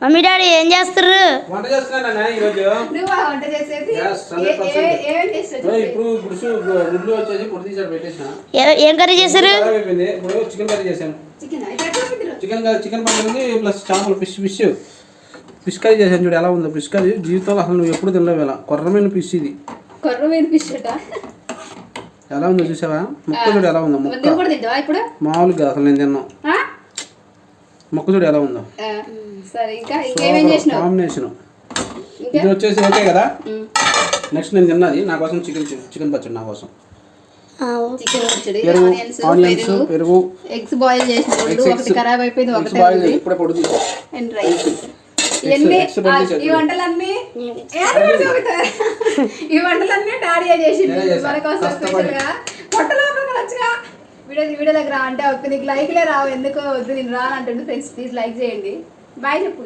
Mummy daddy ఏం చేస్తారు? వంట చేస్తున్నాను ఈ రోజు. నువ్వు వంట చేసేది ఇప్పుడు గుడ్లు వచ్చేసి పొడి తీసాడు పెట్టేసిన. ఏం కర్రీ చేశారు? ఇప్పుడు చికెన్ కర్రీ చేశాను. చికెన్ పడుతుంది ప్లస్ చేపలు ఫిష్ కర్రీ చేశాను. చూడు ఎలా ఉందో ఫిష్ కర్రీ. జీవితంలో అసలు నువ్వు ఎప్పుడు తినలేవు. ఇలా కొర్రమైన ఫిష్ ఇది. కొర్రమైన ఫిష్ ఎలా ఉందో చూసావా? ముక్క చూడు ఎలా ఉందో. ముక్క మామూలుగా అసలు నేను తిన్నాను. ముక్క చూడు ఎలా ఉందో. కాంబినేషన్ ఇది వచ్చేసి ఓకే కదా. నెక్స్ట్ నేను తిన్నది నా కోసం చికెన్ పచ్చడి. నా కోసం ఆనియన్స్, పెరుగు, ఎగ్స్ బాయిల్ చేసిన ఒకటి ఖరాబ్ అయిపోయింది, ఒకటి ఇప్పుడే పొడి అండ్ రైస్. ఈ వంటలన్నీ డాడీ చేసింది మన కోసం స్పెషల్గా. వీడియో దగ్గర అంటే నీకు లైక్లే రావు, ఎందుకో వద్దు నేను రాను అంటుండే. ఫ్రెండ్స్ ప్లీజ్ లైక్ చేయండి. బాయ్ చెప్పు.